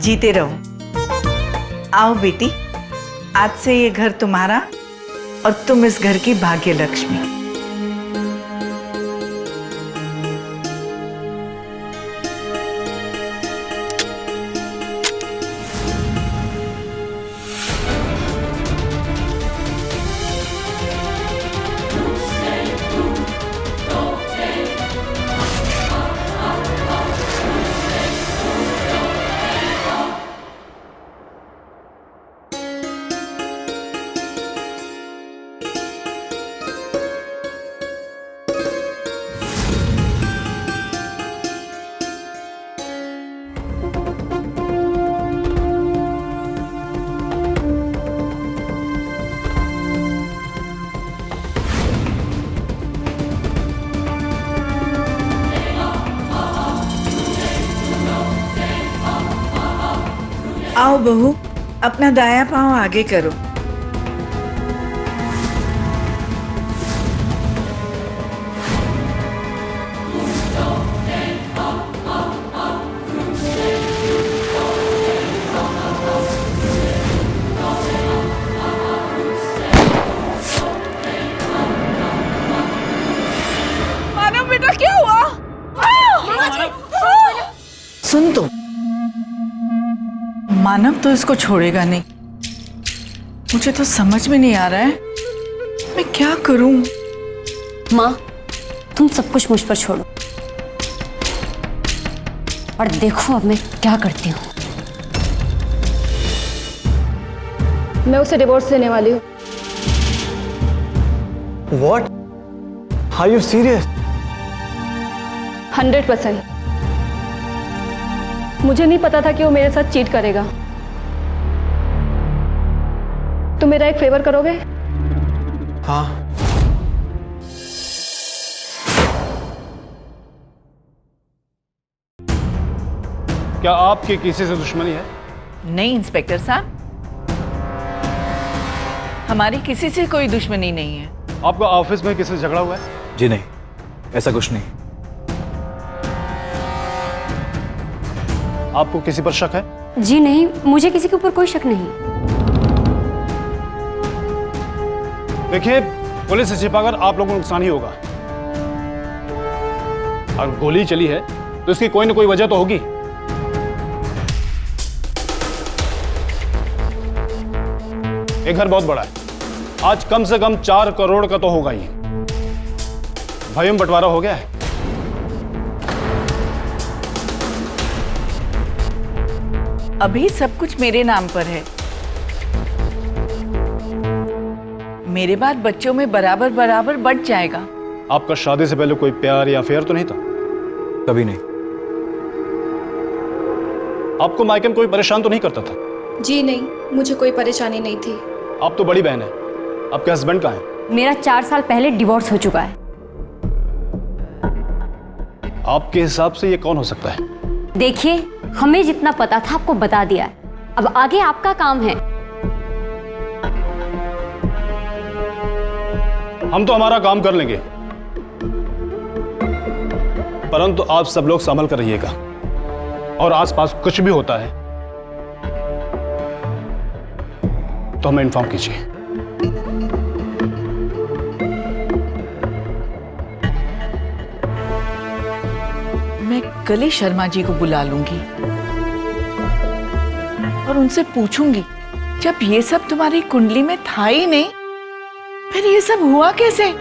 जीते रहो। आओ बेटी, आज से ये घर तुम्हारा और तुम इस घर की भाग्य लक्ष्मी। आओ बहू, अपना दाया पांव आगे करो। मानव बेटा क्या हुआ? सुन तो, मानव तो इसको छोड़ेगा नहीं। मुझे तो समझ में नहीं आ रहा है मैं क्या करूं। माँ, तुम सब कुछ मुझ पर छोड़ो और देखो अब मैं क्या करती हूँ। मैं उसे डिवोर्स देने वाली हूँ। What? Are you serious? 100%। मुझे नहीं पता था कि वो मेरे साथ चीट करेगा। तुम मेरा एक फेवर करोगे? हाँ। क्या आपकी किसी से दुश्मनी है? नहीं इंस्पेक्टर साहब, हमारी किसी से कोई दुश्मनी नहीं है। आपका ऑफिस में किसी से झगड़ा हुआ है? जी नहीं, ऐसा कुछ नहीं। आपको किसी पर शक है? जी नहीं, मुझे किसी के ऊपर कोई शक नहीं। देखिए, पुलिस से छिपाकर आप लोगों को नुकसान ही होगा। अगर गोली चली है तो इसकी कोई ना कोई वजह तो होगी। ये घर बहुत बड़ा है, आज कम से कम 4 करोड़ का तो होगा ही। भाई में बंटवारा हो गया है। अभी सब कुछ मेरे नाम पर है। मेरे बाद बच्चों में बराबर बराबर बढ़ जाएगा। आपका शादी से पहले कोई प्यार या अफेयर तो नहीं था? कभी नहीं। आपको मायके में कोई परेशान तो नहीं करता था? जी नहीं, मुझे कोई परेशानी नहीं थी। आप तो बड़ी बहन है, आपके हस्बैंड कहाँ हैं? मेरा 4 साल पहले डिवोर्स हो चुका है। आपके हिसाब से ये कौन हो सकता है? देखिए, हमें जितना पता था आपको बता दिया है, अब आगे आपका काम है। हम तो हमारा काम कर लेंगे, परंतु आप सब लोग संभल कर रहिएगा और आसपास कुछ भी होता है तो हमें इन्फॉर्म कीजिए। मैं कल ही शर्मा जी को बुला लूंगी और उनसे पूछूंगी, जब ये सब तुम्हारी कुंडली में था ही नहीं, फिर ये सब हुआ कैसे?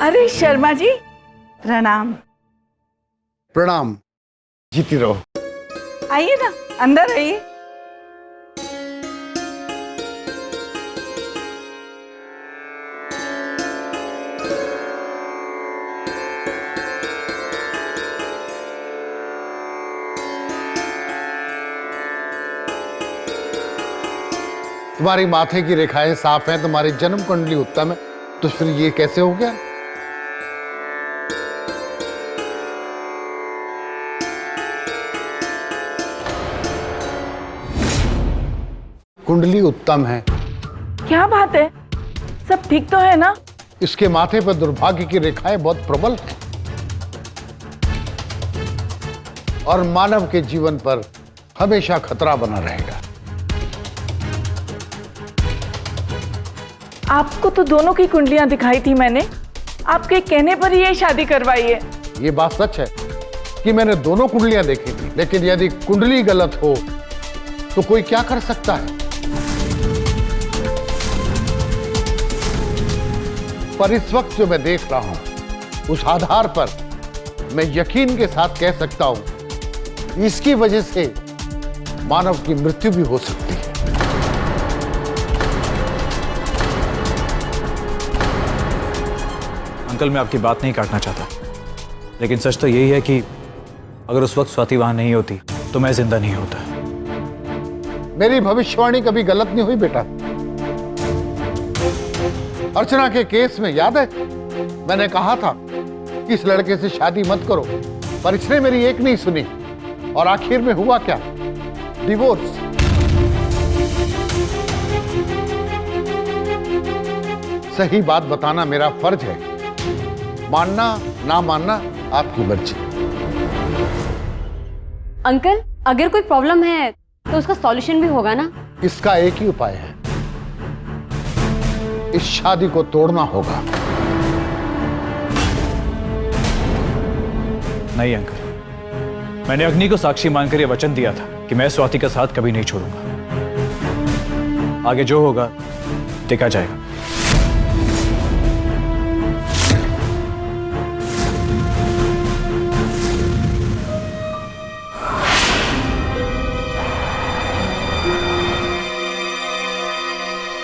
अरे शर्मा जी, प्रणाम। प्रणाम। जीती रहो। आइए ना, अंदर आइए। तुम्हारी माथे की रेखाएं साफ हैं, तुम्हारी जन्म कुंडली उत्तम है, तो फिर ये कैसे हो गया? कुंडली उत्तम है। क्या बात है, सब ठीक तो है ना? इसके माथे पर दुर्भाग्य की रेखाएं बहुत प्रबल हैं और मानव के जीवन पर हमेशा खतरा बना रहेगा। आपको तो दोनों की कुंडलियां दिखाई थी मैंने, आपके कहने पर ही ये शादी करवाई है। ये बात सच है कि मैंने दोनों कुंडलियां देखी थी, लेकिन यदि कुंडली गलत हो तो कोई क्या कर सकता है। पर इस वक्त जो मैं देख रहा हूं उस आधार पर मैं यकीन के साथ कह सकता हूं इसकी वजह से मानव की मृत्यु भी हो सकती है। अंकल, मैं आपकी बात नहीं काटना चाहता, लेकिन सच तो यही है कि अगर उस वक्त स्वाति वहां नहीं होती तो मैं जिंदा नहीं होता। मेरी भविष्यवाणी कभी गलत नहीं हुई बेटा। अर्चना के केस में याद है मैंने कहा था कि इस लड़के से शादी मत करो, पर इसने मेरी एक नहीं सुनी और आखिर में हुआ क्या? डिवोर्स। सही बात बताना मेरा फर्ज है, मानना ना मानना आपकी मर्जी। अंकल, अगर कोई प्रॉब्लम है तो उसका सॉल्यूशन भी होगा ना? इसका एक ही उपाय है, इस शादी को तोड़ना होगा। नहीं अंकल, मैंने अग्नि को साक्षी मानकर यह वचन दिया था कि मैं स्वाति का साथ कभी नहीं छोड़ूंगा। आगे जो होगा देखा जाएगा।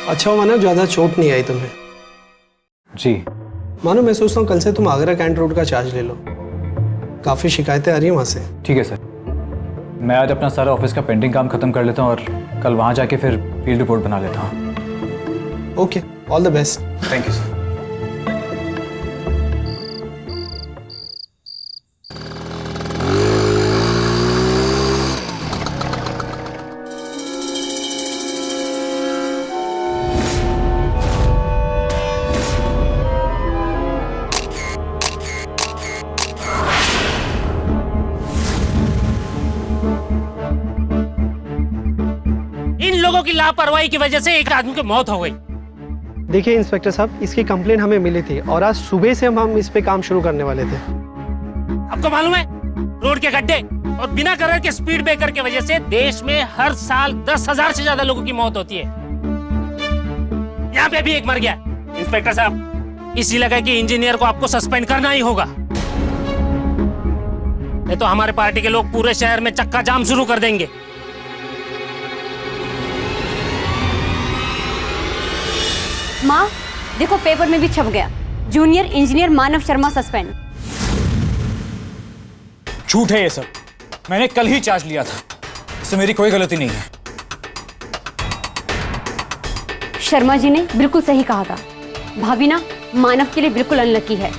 अच्छा मानो ज़्यादा चोट नहीं आई तुम्हें? जी मानो मैं सोचता हूँ कल से तुम आगरा कैंट रोड का चार्ज ले लो, काफ़ी शिकायतें आ रही हैं वहाँ से। ठीक है सर, मैं आज अपना सारा ऑफिस का पेंडिंग काम खत्म कर लेता हूँ और कल वहाँ जाके फिर फील्ड रिपोर्ट बना लेता हूँ। Okay, all the best. Thank you sir. लोगों की लापरवाही की वजह से एक आदमी की मौत हो गई। देखिए इंस्पेक्टर साहब, इसकी कंप्लेन हमें मिली थी और आज सुबह से हम इस पे काम शुरू करने वाले थे। आपको मालूम है रोड के गड्ढे और बिना कलर के स्पीड ब्रेकर की वजह से देश में हर साल 10,000 से ज्यादा लोगों की मौत होती है। यहाँ पे भी एक मर गया। इंस्पेक्टर साहब, इसी लगा कि इंजीनियर को आपको सस्पेंड करना ही होगा, नहीं तो हमारे पार्टी के लोग पूरे शहर में चक्का जाम शुरू कर देंगे। माँ देखो, पेपर में भी छप गया, जूनियर इंजीनियर मानव शर्मा सस्पेंड। झूठ है ये सब, मैंने कल ही चार्ज लिया था, इससे मेरी कोई गलती नहीं है। शर्मा जी ने बिल्कुल सही कहा था, भाभी ना मानव के लिए बिल्कुल अनलकी है।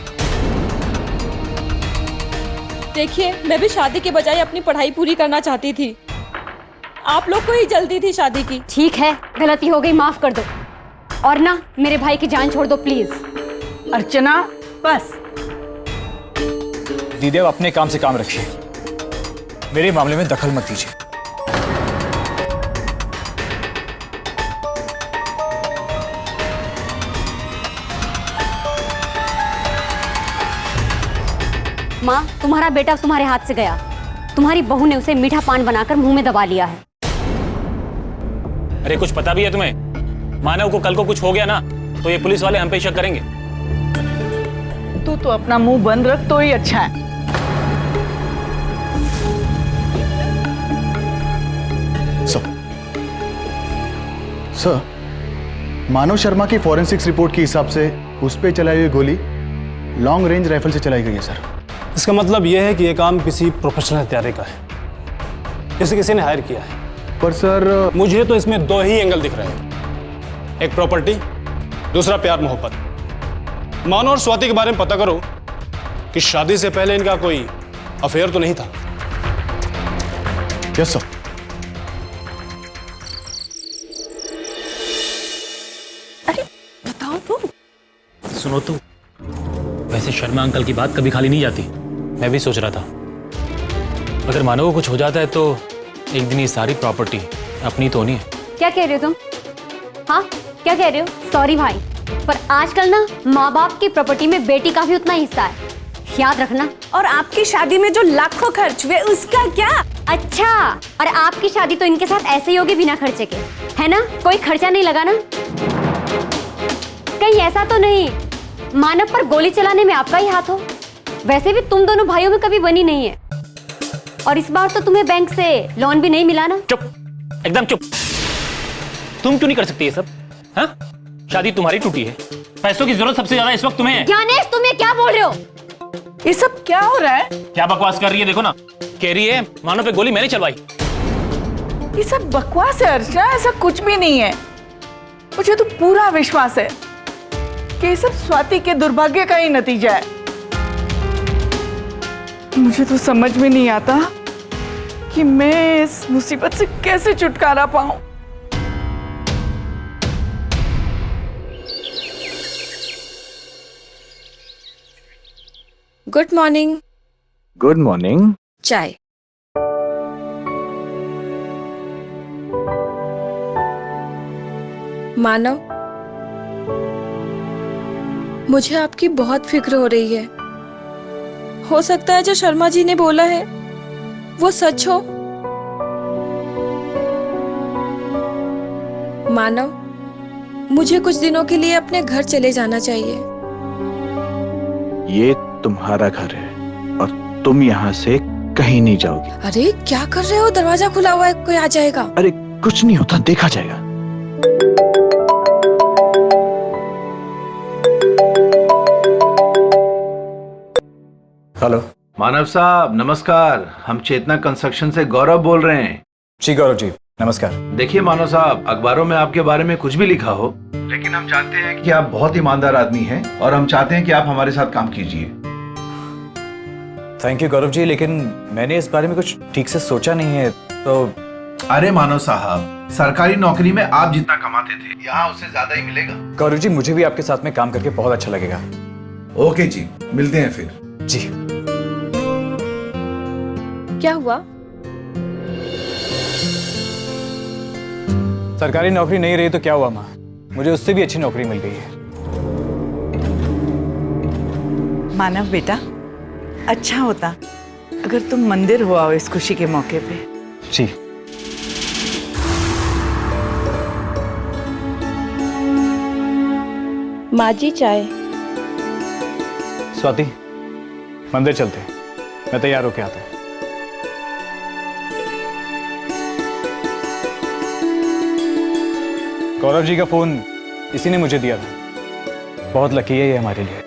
देखिए, मैं भी शादी के बजाय अपनी पढ़ाई पूरी करना चाहती थी। आप लोग को ही जल्दी थी शादी की। ठीक है, गलती हो गई, माफ कर दो, और ना मेरे भाई की जान छोड़ दो प्लीज। अर्चना बस। दीदी, अब अपने काम से काम रखिए, मेरे मामले में दखल मत दीजिए। माँ, तुम्हारा बेटा तुम्हारे हाथ से गया, तुम्हारी बहू ने उसे मीठा पान बनाकर मुंह में दबा लिया है। अरे कुछ पता भी है तुम्हें? मानव को कल को कुछ हो गया ना तो ये पुलिस वाले हम पे शक करेंगे। तू तो अपना मुंह बंद रख तो ही अच्छा है। सर, मानव शर्मा की फॉरेंसिक्स रिपोर्ट के हिसाब से उस पे चलाई हुई गोली लॉन्ग रेंज राइफल से चलाई गई है सर। इसका मतलब यह है कि यह काम किसी प्रोफेशनल हत्यारे का है, इसे किसी ने हायर किया है। पर सर, मुझे तो इसमें दो ही एंगल दिख रहे हैं, एक प्रॉपर्टी, दूसरा प्यार मोहब्बत। मानो और स्वाति के बारे में पता करो कि शादी से पहले इनका कोई अफेयर तो नहीं था। Yes sir. सुनो तो, वैसे शर्मा अंकल की बात कभी खाली नहीं जाती। मैं भी सोच रहा था अगर मानव को कुछ हो जाता है तो एक दिन ये सारी प्रॉपर्टी अपनी तो नहीं है। क्या कह रहे हो तुम? हाँ, क्या कह रहे हो? सॉरी भाई, पर आजकल ना माँ बाप की प्रॉपर्टी में बेटी का भी उतना हिस्सा है, याद रखना। और आपकी शादी में जो लाखों खर्च हुए उसका क्या? अच्छा, और आपकी शादी तो इनके साथ ऐसे ही होगी बिना खर्चे के, है ना? कोई खर्चा नहीं लगा ना? कहीं ऐसा तो नहीं मानव पर गोली चलाने में आपका ही हाथ हो? वैसे भी तुम दोनों भाइयों में कभी बनी नहीं है, और इस बार तो तुम्हें बैंक से लोन भी नहीं मिला ना? चुप, एकदम चुप। तुम क्यों नहीं कर सकती ये सब? हाँ, शादी तुम्हारी टूटी है, पैसों की जरूरत सबसे ज्यादा इस वक्त तुम्हें है। ज्ञानेश, तुम ये क्या बोल रहे हो? ये सब क्या हो रहा है? क्या बकवास कर रही है? देखो ना, कह रही है मानव पे गोली मैंने चलवाई। ये सब बकवास है अर्चना, ऐसा कुछ भी नहीं है। मुझे तो पूरा विश्वास है कि ये सब स्वाति के दुर्भाग्य का ही नतीजा है। मुझे तो समझ में नहीं आता कि मैं इस मुसीबत से कैसे छुटकारा पाऊं। Good morning. Good morning. चाय। मानव, मुझे आपकी बहुत फिक्र हो रही है। हो सकता है जो शर्मा जी ने बोला है वो सच हो। मानव, मुझे कुछ दिनों के लिए अपने घर चले जाना चाहिए। ये तुम्हारा घर है और तुम यहाँ से कहीं नहीं जाओगी। अरे क्या कर रहे हो? दरवाजा खुला हुआ है, कोई आ जाएगा। अरे कुछ नहीं होता, देखा जाएगा। हेलो मानव साहब, नमस्कार। हम चेतना कंस्ट्रक्शन से गौरव बोल रहे हैं। जी गौरव जी, नमस्कार। देखिए मानव साहब, अखबारों में आपके बारे में कुछ भी लिखा हो, लेकिन हम जानते हैं कि आप बहुत ईमानदार आदमी हैं और हम चाहते हैं कि आप हमारे साथ काम कीजिए। थैंक यू गौरव जी, लेकिन मैंने इस बारे में कुछ ठीक से सोचा नहीं है तो। अरे मानव साहब, सरकारी नौकरी में आप जितना कमाते थे यहाँ उससे ज्यादा ही मिलेगा। गौरव जी, मुझे भी आपके साथ में काम करके बहुत अच्छा लगेगा। ओके जी, मिलते हैं फिर। जी। क्या हुआ? सरकारी नौकरी नहीं रही तो क्या हुआ माँ, मुझे उससे भी अच्छी नौकरी मिल गई है। मानव बेटा, अच्छा होता अगर तुम मंदिर हो आओ इस खुशी के मौके पे। जी। माँ जी, चाय। स्वाति, मंदिर चलते हैं, मैं तैयार होके आता हूँ। गौरव जी का फोन इसी ने मुझे दिया था, बहुत लकी है ये हमारे लिए।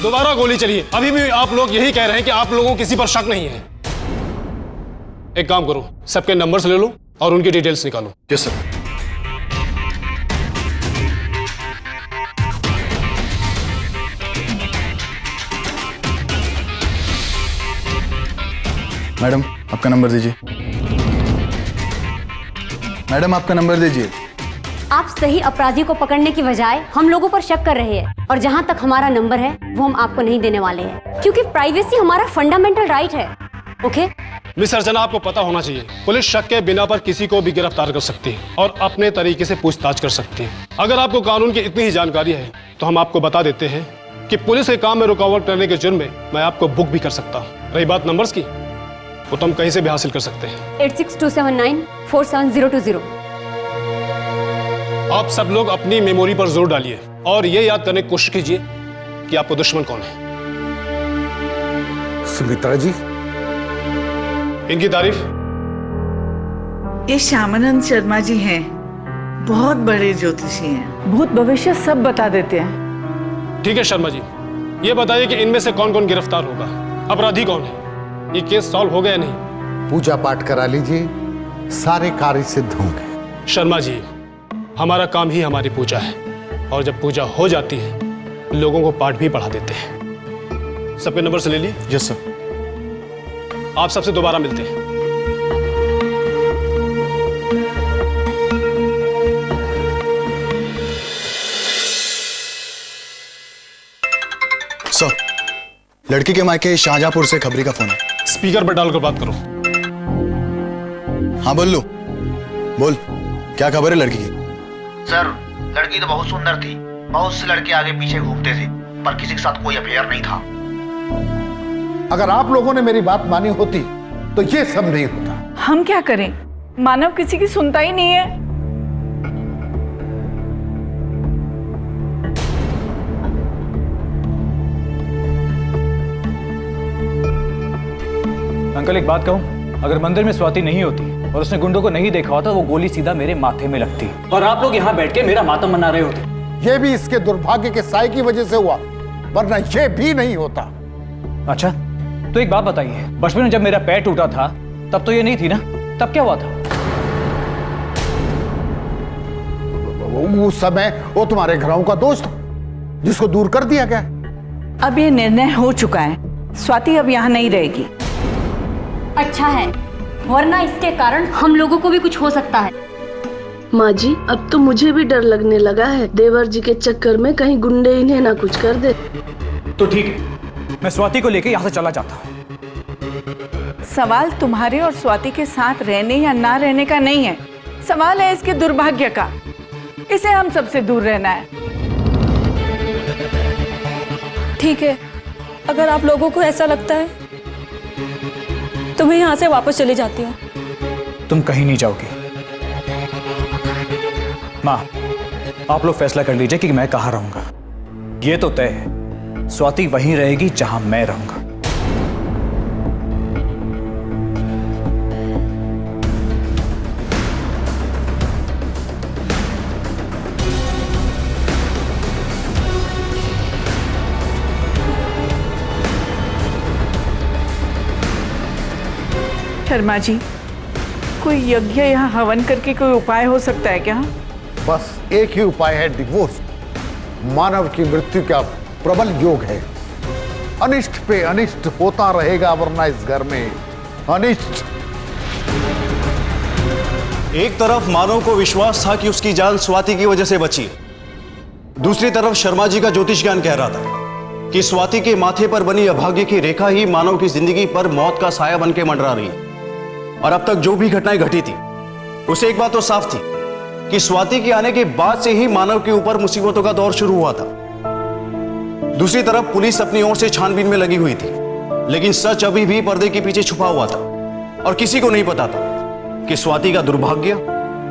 दोबारा गोली चली। अभी भी आप लोग यही कह रहे हैं कि आप लोगों को किसी पर शक नहीं है। एक काम करो, सबके नंबर्स ले लो और उनकी डिटेल्स निकालो। Yes sir. मैडम, आपका नंबर दीजिए। मैडम आपका नंबर दीजिए। आप सही अपराधी को पकड़ने की बजाय हम लोगों पर शक कर रहे हैं, और जहां तक हमारा नंबर है वो हम आपको नहीं देने वाले हैं, क्योंकि प्राइवेसी हमारा फंडामेंटल राइट है। ओके मिस अर्चना, आपको पता होना चाहिए पुलिस शक के बिना पर किसी को भी गिरफ्तार कर सकती है और अपने तरीके से पूछताछ कर सकती है। अगर आपको कानून की इतनी ही जानकारी है तो हम आपको बता देते हैं कि पुलिस के काम में रुकावट करने के जुर्म में मैं आपको बुक भी कर सकता हूँ। रही बात नंबर्स की, वो तो हम कहीं से भी हासिल कर सकते हैं। 8627947020। आप सब लोग अपनी मेमोरी पर जोर डालिए और ये याद करने की कोशिश कीजिए कि आपको दुश्मन कौन है। सुमित्रा जी, इनकी तारीफ? ये श्यामानंद शर्मा जी हैं, बहुत बड़े ज्योतिषी हैं। भूत भविष्य सब बता देते हैं। ठीक है शर्मा जी, ये बताइए कि इनमें से कौन कौन गिरफ्तार होगा, अपराधी कौन है, ये केस सॉल्व हो गया या नहीं? पूजा पाठ करा लीजिए, सारे कार्य सिद्ध होंगे। शर्मा जी, हमारा काम ही हमारी पूजा है, और जब पूजा हो जाती है लोगों को पाठ भी पढ़ा देते हैं। सबके नंबर से ले लिए? Yes sir. आप सबसे दोबारा मिलते हैं। सर, लड़की के मायके शाहजहांपुर से खबरी का फोन है। स्पीकर पर डालकर बात करो। हाँ बोल लो। बोल, क्या खबर है लड़की की? सर, लड़की तो बहुत सुंदर थी, बहुत से लड़के आगे पीछे घूमते थे, पर किसी के साथ कोई अफेयर नहीं था। अगर आप लोगों ने मेरी बात मानी होती तो ये सब नहीं होता। हम क्या करें, मानव किसी की सुनता ही नहीं है। अंकल एक बात कहूं, अगर मंदिर में स्वाति नहीं होती और उसने गुंडों को नहीं देखा होता, वो गोली सीधा मेरे माथे में लगती और आप लोग यहाँ बैठ के मेरा मातम मना रहे होते। ये भी इसके दुर्भाग्य के साय की वजह से हुआ, वरना ये भी नहीं होता। अच्छा, तो एक बात बताइए, बचपन में जब मेरा पैर टूटा था तब तो ये नहीं थी ना, तब क्या हुआ था? उस समय वो तुम्हारे घरों का दोस्त था, जिसको दूर कर दिया गया। अब ये निर्णय हो चुका है, स्वाति अब यहाँ नहीं रहेगी। अच्छा है, वरना इसके कारण हम लोगों को भी कुछ हो सकता है। माँ जी, अब तो मुझे भी डर लगने लगा है, देवर जी के चक्कर में कहीं गुंडे इन्हें ना कुछ कर दे। तो ठीक है, मैं स्वाति को लेके यहाँ से चला जाता हूँ। सवाल तुम्हारे और स्वाति के साथ रहने या ना रहने का नहीं है, सवाल है इसके दुर्भाग्य का। इसे हम सबसे दूर रहना है। ठीक है, अगर आप लोगों को ऐसा लगता है तो मैं यहाँ से वापस चली जाती हूँ। तुम कहीं नहीं जाओगी। माँ, आप लोग फैसला कर लीजिए कि मैं कहाँ रहूंगा। ये तो तय है, स्वाति वहीं रहेगी जहां मैं रहूंगा। शर्मा जी, कोई यज्ञ या हवन करके कोई उपाय हो सकता है क्या? बस एक ही उपाय है, डिवोर्स। मानव की मृत्यु का प्रबल योग है। अनिष्ट पे अनिष्ट होता रहेगा, वरना इस घर में अनिष्ट। एक तरफ मानव को विश्वास था कि उसकी जान स्वाति की वजह से बची, दूसरी तरफ शर्मा जी का ज्योतिष ज्ञान कह रहा था कि स्वाति के माथे पर बनी अभाग्य की रेखा ही मानव की जिंदगी पर मौत का साया बनकर मंडरा रही। और अब तक जो भी घटनाएं घटी थी, उसे एक बात तो साफ थी कि स्वाति के आने के बाद से ही मानव के ऊपर मुसीबतों का दौर शुरू हुआ था। दूसरी तरफ पुलिस अपनी ओर से छानबीन में लगी हुई थी, लेकिन सच अभी भी पर्दे के पीछे छुपा हुआ था और किसी को नहीं पता था कि स्वाति का दुर्भाग्य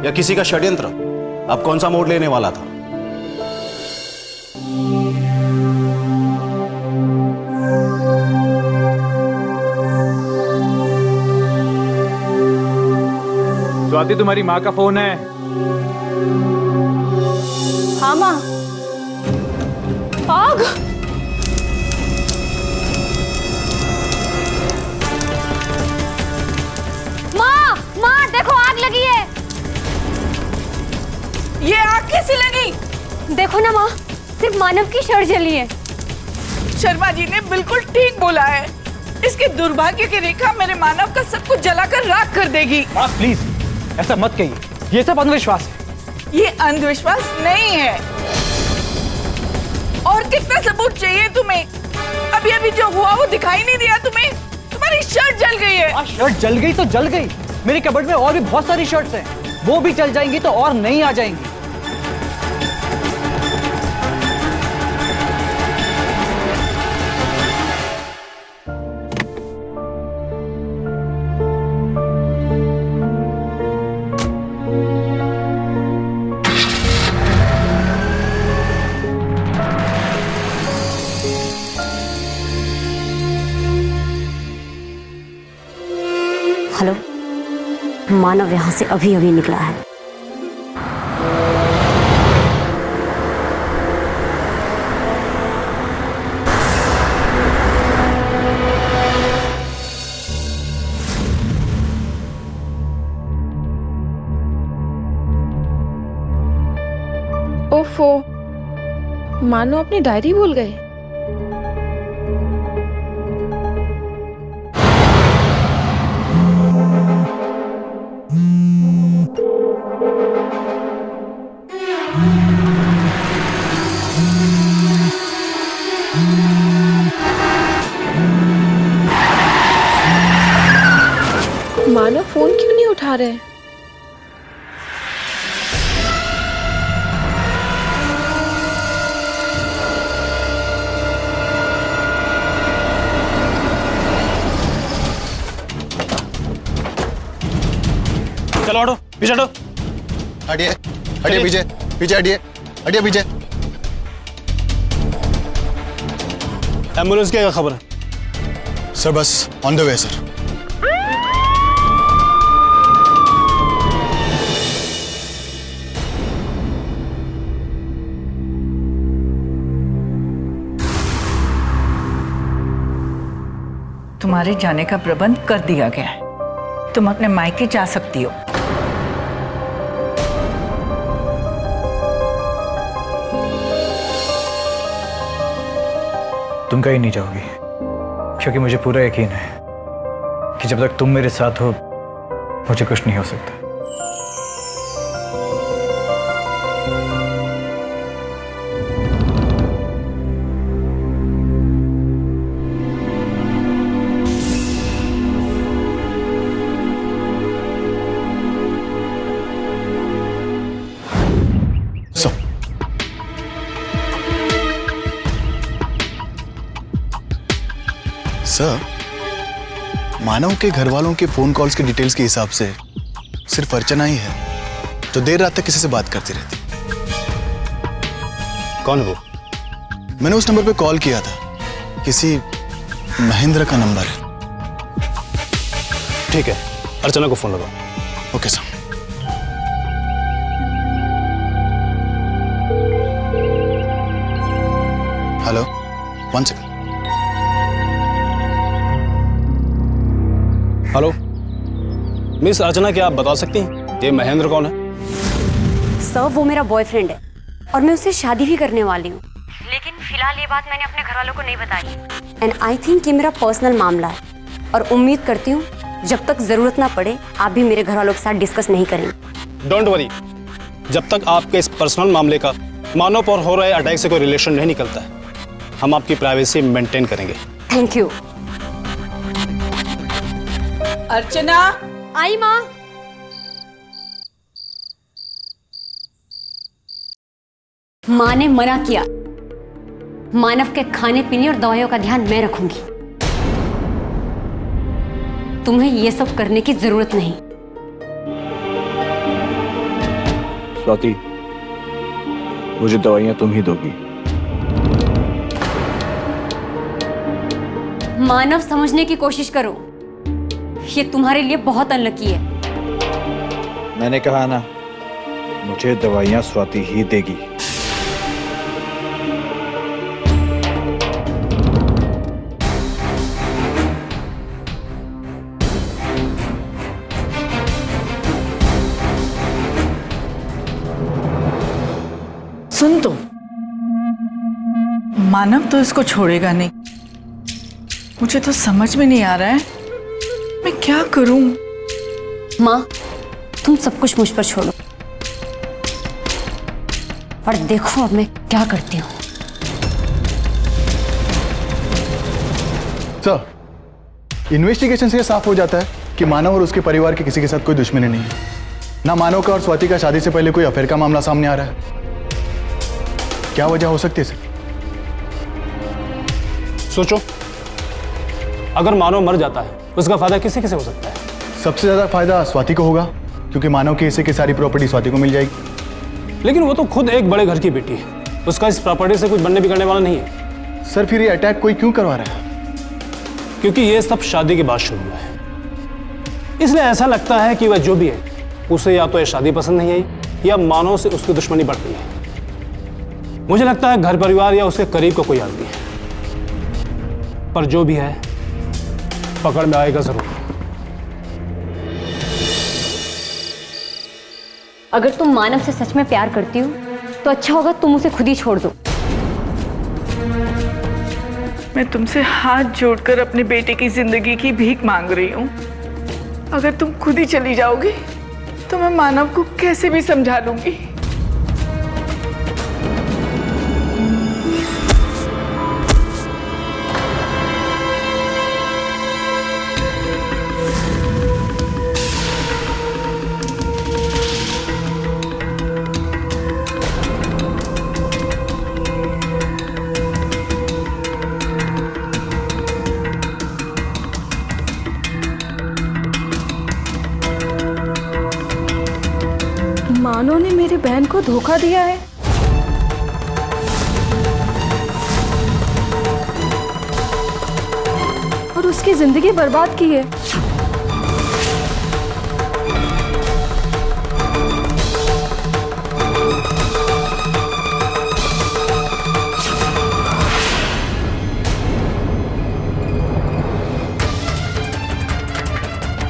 या किसी का षड्यंत्र अब कौन सा मोड़ लेने वाला था। स्वाति, तुम्हारी माँ का फोन है। हाँ माँ। आग! माँ देखो, आग लगी है। ये आग कैसे लगी? देखो ना माँ, सिर्फ मानव की शर्ट जली है। शर्मा जी ने बिल्कुल ठीक बोला है, इसके दुर्भाग्य की रेखा मेरे मानव का सब कुछ जलाकर राख कर देगी। माँ प्लीज ऐसा मत कहिए, ये सब अंधविश्वास है। ये अंधविश्वास नहीं है। और कितना सबूत चाहिए तुम्हें? अभी अभी जो हुआ वो दिखाई नहीं दिया तुम्हें? तुम्हारी शर्ट जल गई है। शर्ट जल गई तो जल गई, मेरी कबर्ड में और भी बहुत सारी शर्ट्स हैं, वो भी जल जाएंगी तो और नई आ जाएंगी। हेलो, मानव यहाँ से अभी अभी निकला है। ओफो, मानो अपनी डायरी भूल गए। मानो फोन क्यों नहीं उठा रहे? चलो हटो, पीछे हटो। हटिए, हटिए पीछे, पीछे हटिए, हटिए पीछे। एम्बुलेंस की क्या खबर है? सर बस ऑन द वे सर। तुम्हारे जाने का प्रबंध कर दिया गया है, तुम अपने मायके जा सकती हो। तुम कहीं नहीं जाओगी, क्योंकि मुझे पूरा यकीन है कि जब तक तुम मेरे साथ हो मुझे कुछ नहीं हो सकता। सर, मानव के घर वालों के फोन कॉल्स के डिटेल्स के हिसाब से सिर्फ अर्चना ही है जो देर रात तक किसी से बात करती रहती। कौन वो? मैंने उस नंबर पे कॉल किया था, किसी महेंद्र का नंबर है। ठीक है, अर्चना को फोन लगाओ। Okay sir. Hello, 1 second. Hello miss Archana, क्या आप बता सकती हैं ये महेंद्र कौन है? सर, वो मेरा बॉयफ्रेंड है और मैं उससे शादी भी करने वाली हूँ, लेकिन फिलहाल ये बात मैंने अपने घर वालों को नहीं बताई। एंड आई थिंक ये मेरा पर्सनल मामला है और उम्मीद करती हूँ जब तक जरूरत ना पड़े आप भी मेरे घर वालों के साथ डिस्कस नहीं करेंगे। डोंट वरी, जब तक आपके इस पर्सनल मामले का मानव पर हो रहे अटैक से कोई रिलेशन नहीं निकलता है, हम आपकी प्राइवेसी मेंटेन करेंगे। Thank you. अर्चना आई माँ। माँ ने मना किया, मानव के खाने पीने और दवाइयों का ध्यान मैं रखूंगी, तुम्हें ये सब करने की जरूरत नहीं। स्वाति, मुझे दवाइयां तुम ही दोगी। मानव, समझने की कोशिश करो, ये तुम्हारे लिए बहुत अनलकी है। मैंने कहा ना, मुझे दवाइयां स्वाति ही देगी। सुन तो, मानव तो इसको छोड़ेगा नहीं। मुझे तो समझ में नहीं आ रहा है मैं क्या करूं। माँ, तुम सब कुछ मुझ पर छोड़ो। और देखो अब मैं क्या करती हूँ। सर, इन्वेस्टिगेशन से साफ हो जाता है कि मानव और उसके परिवार के किसी के साथ कोई दुश्मनी नहीं है। ना मानव का और स्वाति का शादी से पहले कोई अफेयर का मामला सामने आ रहा है। क्या वजह हो सकती है सर? सोचो, अगर मानव मर जाता है उसका फायदा किसे किसे हो सकता है? सबसे ज्यादा फायदा स्वाति को होगा, क्योंकि मानव के हिस्से की सारी प्रॉपर्टी स्वाति को मिल जाएगी। लेकिन वो तो खुद एक बड़े घर की बेटी है, उसका इस प्रॉपर्टी से कुछ बनने बिगड़ने वाला नहीं है। सर, फिर ये अटैक कोई क्यों करवा रहा है? क्योंकि ये सब शादी के बाद शुरू हुआ है, इसलिए ऐसा लगता है कि वह जो भी है उसे या तो ये शादी पसंद नहीं आई या मानव से उसकी दुश्मनी बढ़ गई है। मुझे लगता है घर परिवार या उसके करीब का कोई आदमी है, पर जो भी है पकड़ में आएगा जरूर। अगर तुम मानव से सच में प्यार करती हो तो अच्छा होगा तुम उसे खुद ही छोड़ दो। मैं तुमसे हाथ जोड़कर अपने बेटे की जिंदगी की भीख मांग रही हूँ। अगर तुम खुद ही चली जाओगी तो मैं मानव को कैसे भी समझा लूंगी। मानव ने मेरी बहन को धोखा दिया है। और उसकी जिंदगी बर्बाद की है।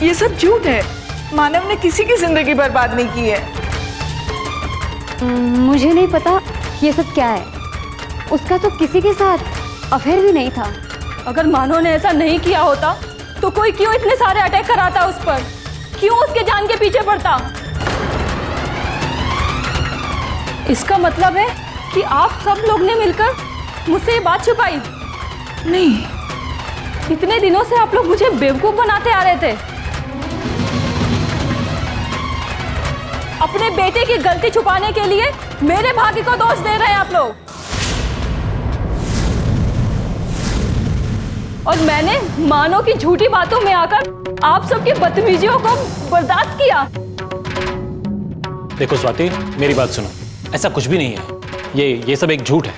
ये सब झूठ है। मानव ने किसी की जिंदगी बर्बाद नहीं की है। मुझे नहीं पता ये सब क्या है। उसका तो किसी के साथ अफेयर भी नहीं था। अगर मानव ने ऐसा नहीं किया होता तो कोई क्यों इतने सारे अटैक कराता उस पर? क्यों उसके जान के पीछे पड़ता? इसका मतलब है कि आप सब लोग ने मिलकर मुझसे ये बात छुपाई। नहीं, इतने दिनों से आप लोग मुझे बेवकूफ बनाते आ रहे थे। अपने बेटे की गलती छुपाने के लिए मेरे भाग्य को दोष दे रहे हैं आप लोग। और मैंने मानव की झूठी बातों में आकर आप सबकी बदतमीजियों को बर्दाश्त किया। देखो स्वाति, मेरी बात सुनो, ऐसा कुछ भी नहीं है। ये सब एक झूठ है।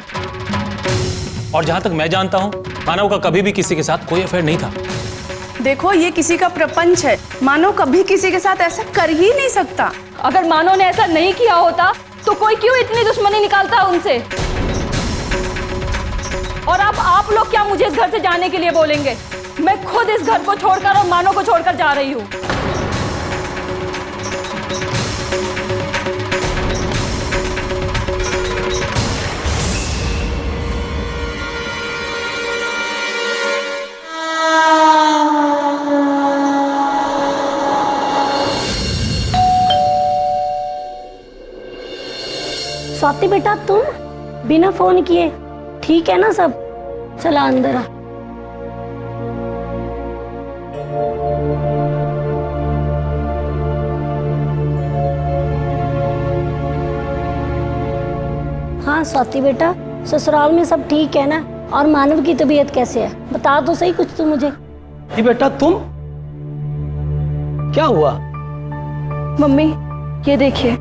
और जहां तक मैं जानता हूं, मानव का कभी भी किसी के साथ कोई अफेयर नहीं था। देखो, ये किसी का प्रपंच है। मानव कभी किसी के साथ ऐसा कर ही नहीं सकता। अगर मानव ने ऐसा नहीं किया होता तो कोई क्यों इतनी दुश्मनी निकालता उनसे? और अब आप लोग क्या मुझे इस घर से जाने के लिए बोलेंगे? मैं खुद इस घर को छोड़कर और मानव को छोड़कर जा रही हूँ। स्वाति बेटा, तुम बिना फोन किए ठीक है ना सब? चला अंदर आ। हाँ स्वाति बेटा, ससुराल में सब ठीक है ना? और मानव की तबीयत कैसे है? बता तो सही कुछ तो मुझे। ये बेटा तुम, क्या हुआ? मम्मी, ये देखिए।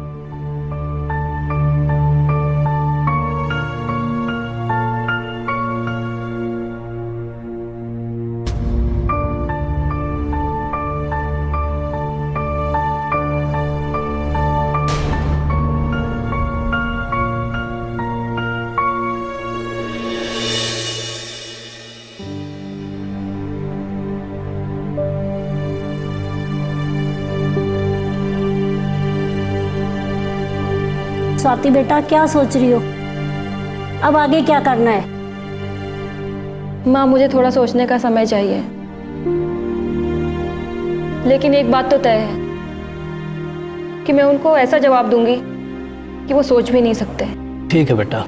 स्वाति बेटा, क्या सोच रही हो? अब आगे क्या करना है? माँ, मुझे थोड़ा सोचने का समय चाहिए। लेकिन एक बात तो तय है कि मैं उनको ऐसा जवाब दूंगी कि वो सोच भी नहीं सकते। ठीक है बेटा।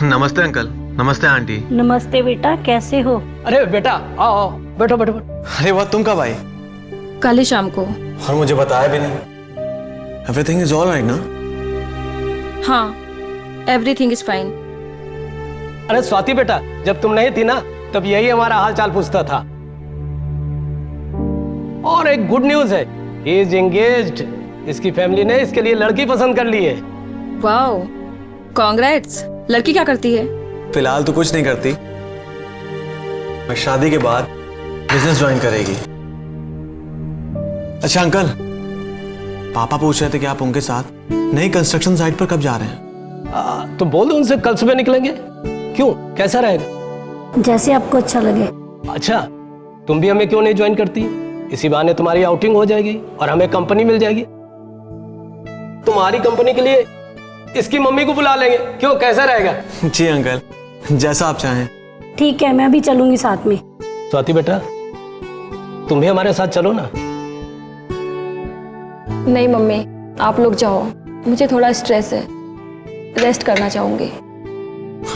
नमस्ते अंकल। नमस्ते आंटी। नमस्ते बेटा, कैसे हो? अरे बेटा आओ आओ, बैठो बैठो बैठो। अरे वाह, तुम कब आई? कल ही शाम को। और मुझे बताया भी नहीं। एवरीथिंग इज ऑल राइट ना? हाँ, एवरीथिंग इज फाइन। अरे स्वाति बेटा, जब तुम नहीं थी ना तब यही हमारा हाल चाल पूछता था। और एक गुड न्यूज है, ही इज एंगेज्ड। इसकी फैमिली ने इसके लिए लड़की पसंद कर ली है। Wow, congrats. लड़की क्या करती है? फिलहाल तो कुछ नहीं करती, मैं शादी के बाद बिजनेस ज्वाइन करेगी। अच्छा अंकल, पापा पूछ रहे थे कि आप उनके साथ नई कंस्ट्रक्शन साइट पर कब जा रहे हैं? तो बोल दो उनसे कल सुबह निकलेंगे। क्यों, कैसा रहेगा? जैसे आपको अच्छा लगे। अच्छा, तुम भी हमें क्यों नहीं ज्वाइन करती? इसी बहाने तुम्हारी आउटिंग हो जाएगी और हमें कंपनी मिल जाएगी। तुम्हारी कंपनी के लिए इसकी मम्मी को बुला लेंगे। क्यों, कैसा रहेगा? जी अंकल, जैसा आप चाहें। ठीक है, मैं भी चलूंगी साथ में। स्वाति बेटा, तुम भी हमारे साथ चलो ना। नहीं मम्मी, आप लोग जाओ, मुझे थोड़ा स्ट्रेस है, रेस्ट करना चाहूंगी।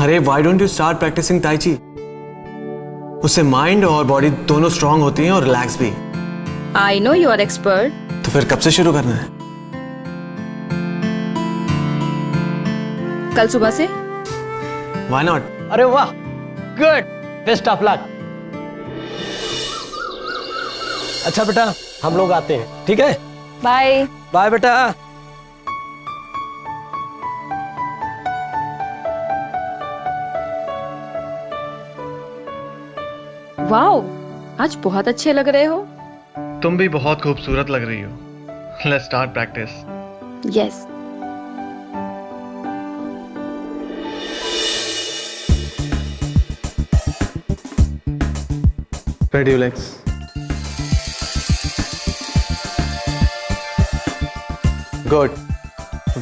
अरे why don't you start practising tai chi? उससे माइंड और बॉडी दोनों स्ट्रांग होती हैं और रिलैक्स भी। I know you are expert. तो फिर कब से शुरू करना है? कल सुबह से। Why not? अरे वाह, गुड, बेस्ट ऑफ लक। अच्छा बेटा, हम लोग आते हैं, ठीक है? बाय बाय बेटा। वाओ, आज बहुत अच्छे लग रहे हो। तुम भी बहुत खूबसूरत लग रही हो। Let's start practice. Yes. Spread your legs. Good.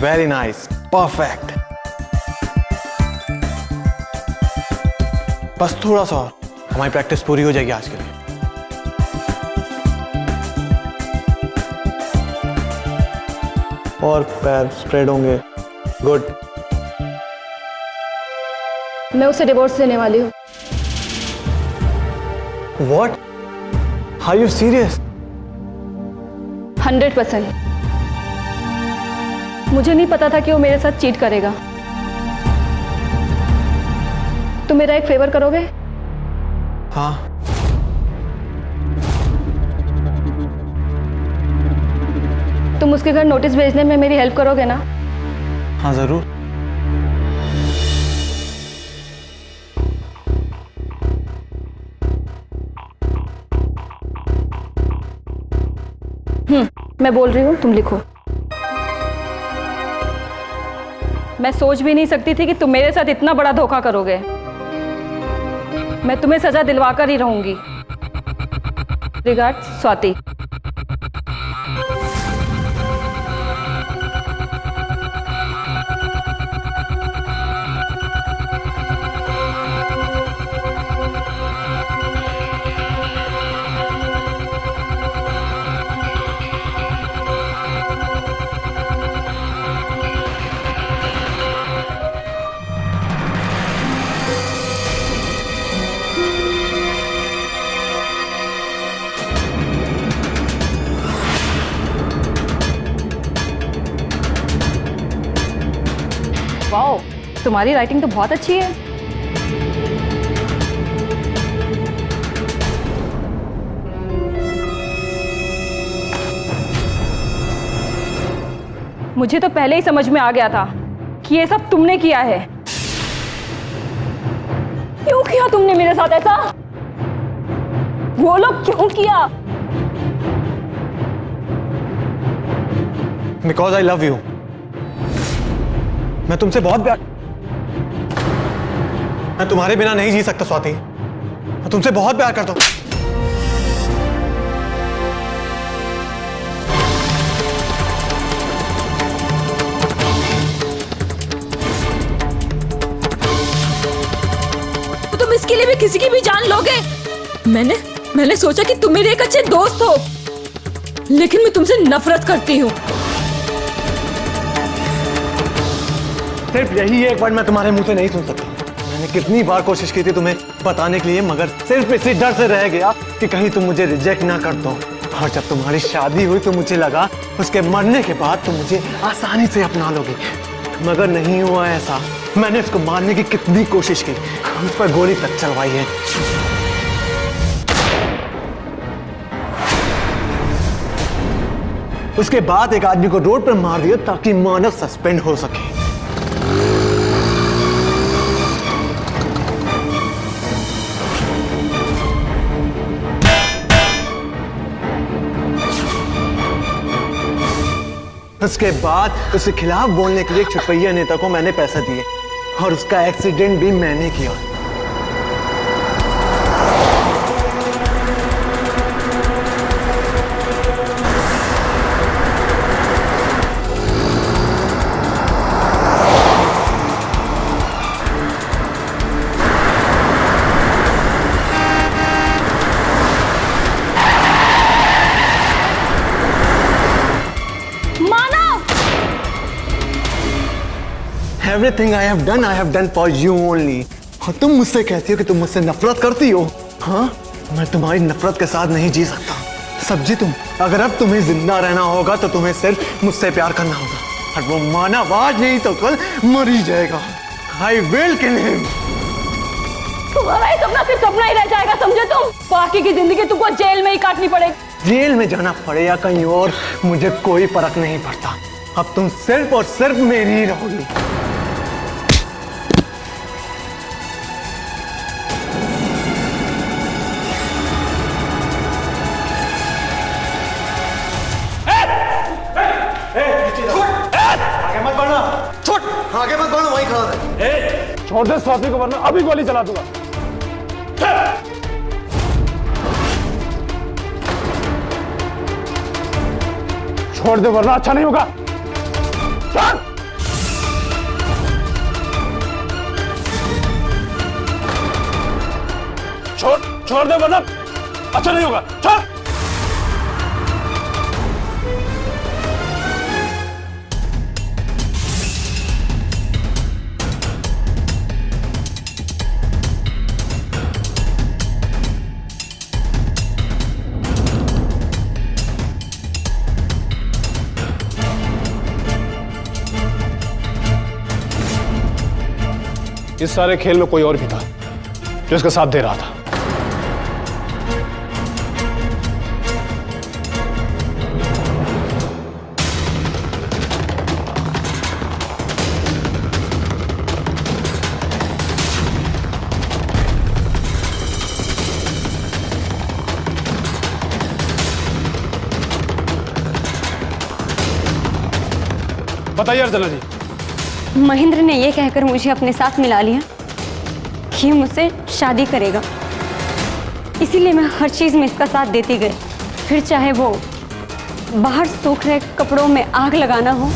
Very nice. Perfect. बस थोड़ा सा और, हमारी प्रैक्टिस पूरी हो जाएगी आज के लिए। और पैर स्प्रेड होंगे। गुड। मैं उसे डिवोर्स देने वाली हूँ। What? Are you serious? 100%। मुझे नहीं पता था कि वो मेरे साथ चीट करेगा। तुम मेरा एक फेवर करोगे? हाँ। तुम उसके घर नोटिस भेजने में मेरी हेल्प करोगे ना? हाँ जरूर। मैं बोल रही हूँ, तुम लिखो। मैं सोच भी नहीं सकती थी कि तुम मेरे साथ इतना बड़ा धोखा करोगे। मैं तुम्हें सजा दिलवा कर ही रहूंगी। रिगार्ड्स, स्वाति। वाओ, तुम्हारी राइटिंग तो बहुत अच्छी है। मुझे तो पहले ही समझ में आ गया था कि ये सब तुमने किया है। क्यों किया तुमने मेरे साथ ऐसा? बोलो, क्यों किया? Because I love you. मैं तुमसे बहुत प्यार, मैं तुम्हारे बिना नहीं जी सकता स्वाति। मैं तुमसे बहुत प्यार करता हूं। तुम इसके लिए भी किसी की भी जान लोगे? मैंने सोचा कि तुम मेरे एक अच्छे दोस्त हो, लेकिन मैं तुमसे नफरत करती हूँ। सिर्फ यही एक वर्ड मैं तुम्हारे मुंह से नहीं सुन सकता। मैंने कितनी बार कोशिश की थी तुम्हें बताने के लिए, मगर सिर्फ इसी डर से रह गया कि कहीं तुम मुझे रिजेक्ट ना कर दो। और जब तुम्हारी शादी हुई तो मुझे लगा उसके मरने के बाद तुम मुझे आसानी से अपना लोगी, मगर नहीं हुआ ऐसा। मैंने उसको मारने की कितनी कोशिश की, उस पर गोली तक चलवाई है। उसके बाद एक आदमी को रोड पर मार दिया ताकि मानव सस्पेंड हो सके। उसके बाद उसके खिलाफ बोलने के लिए एक छुपैया नेता को मैंने पैसे दिए और उसका एक्सीडेंट भी मैंने किया। Everything I have done for you only। और तुम मुझसे कहती हो कि तुम मुझसे नफरत करती हो। हाँ, मैं तुम्हारी नफरत के साथ नहीं जी सकता। सब्जी तुम, अगर अब तुम्हें जिंदा रहना होगा तो तुम्हें सिर्फ मुझसे प्यार करना होगा। और वो मानव आज नहीं तो कल मर ही जाएगा। I will kill him। तुम्हारा ये सपना सिर्फ सपना ही रह जाएगा, समझे तुम? बाकी की जिंदगी तुमको जेल में ही काटनी पड़ेगी। जेल में जाना पड़े या कहीं और, मुझे कोई फर्क नहीं पड़ता। अब तुम सिर्फ और सिर्फ मेरी ही रहोगी। आगे मत बढ़ो, वहीं खड़ा रहे। छोड़ दे स्वाति को वरना अभी गोली चला दूंगा। छोड़ दे वरना अच्छा नहीं होगा। छोड़ दे वरना अच्छा नहीं होगा। छोड़। इस सारे खेल में कोई और भी था जो इसका साथ दे रहा था। बताइए अर्चना जी। महेंद्र ने ये कहकर मुझे अपने साथ मिला लिया कि मुझसे शादी करेगा, इसीलिए मैं हर चीज में इसका साथ देती गई। फिर चाहे वो बाहर सूख रहे कपड़ों में आग लगाना हो,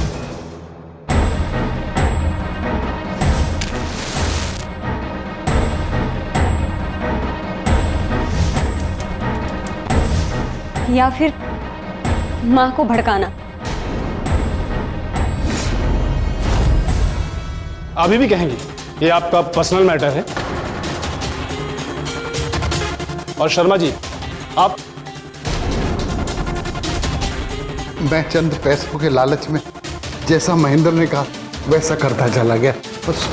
या फिर मां को भड़काना। अभी भी कहेंगी ये आपका पर्सनल मैटर है? और शर्मा जी आप? मैं चंद पैसों के लालच में जैसा महेंद्र ने कहा वैसा करता चला गया बस।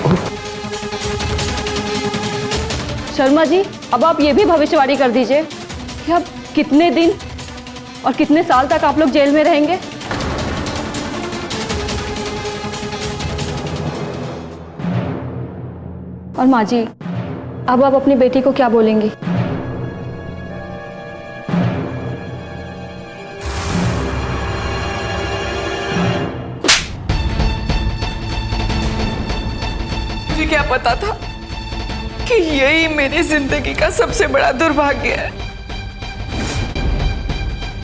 शर्मा जी, अब आप ये भी भविष्यवाणी कर दीजिए कि अब कितने दिन और कितने साल तक आप लोग जेल में रहेंगे? और माँ जी, अब आप अपनी बेटी को क्या बोलेंगी? मुझे क्या पता था कि यही मेरी जिंदगी का सबसे बड़ा दुर्भाग्य है।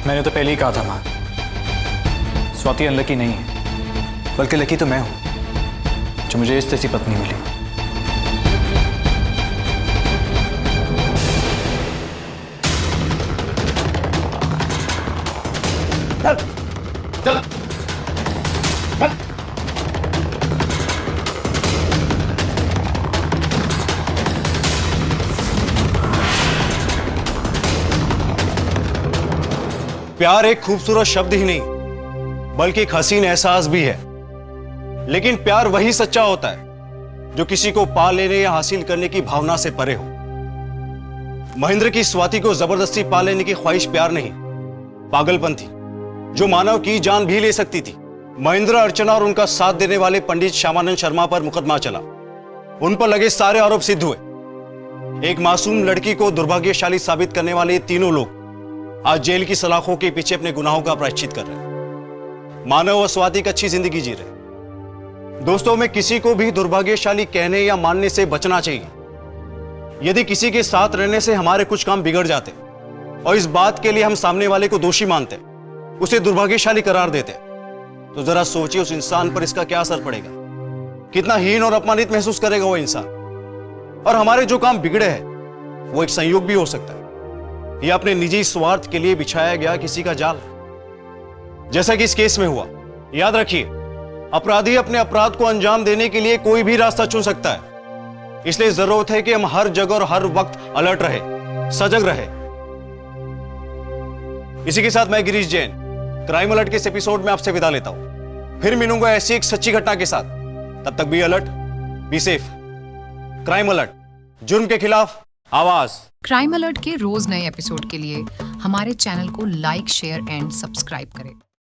मैंने तो पहले ही कहा था माँ, स्वाति अनलकी नहीं है, बल्कि लकी तो मैं हूं जो मुझे इस जैसी पत्नी मिली। चल चल प्यार एक खूबसूरत शब्द ही नहीं बल्कि एक हसीन एहसास भी है। लेकिन प्यार वही सच्चा होता है जो किसी को पा लेने या हासिल करने की भावना से परे हो। महेंद्र की स्वाति को जबरदस्ती पा लेने की ख्वाहिश प्यार नहीं, पागलपन थी जो मानव की जान भी ले सकती थी। महेंद्र, अर्चना और उनका साथ देने वाले पंडित श्यामानंद शर्मा पर मुकदमा चला। उन पर लगे सारे आरोप सिद्ध हुए। एक मासूम लड़की को दुर्भाग्यशाली साबित करने वाले ये तीनों लोग आज जेल की सलाखों के पीछे अपने गुनाहों का प्रायश्चित कर रहे हैं। मानव और स्वाति की अच्छी जिंदगी जी रहे। दोस्तों, में किसी को भी दुर्भाग्यशाली कहने या मानने से बचना चाहिए। यदि किसी के साथ रहने से हमारे कुछ काम बिगड़ जाते और इस बात के लिए हम सामने वाले को दोषी मानते, उसे दुर्भाग्यशाली करार देते, तो जरा सोचिए उस इंसान पर इसका क्या असर पड़ेगा। कितना हीन और अपमानित महसूस करेगा वो इंसान। और हमारे जो काम बिगड़े हैं वो एक संयोग भी हो सकता है या अपने निजी स्वार्थ के लिए बिछाया गया किसी का जाल, जैसा कि इस केस में हुआ। याद रखिए, अपराधी अपने अपराध को अंजाम देने के लिए कोई भी रास्ता चुन सकता है। इसलिए जरूरत है कि हम हर जगह और हर वक्त अलर्ट रहे, सजग रहे। इसी के साथ मैं गिरीश जैन क्राइम अलर्ट के इस एपिसोड में आपसे विदा लेता हूं। फिर मिलूंगा ऐसी एक सच्ची घटना के साथ। तब तक be alert, be safe. Crime alert, जुर्म के खिलाफ आवाज। क्राइम अलर्ट के रोज नए एपिसोड के लिए हमारे चैनल को लाइक, शेयर एंड सब्सक्राइब करें।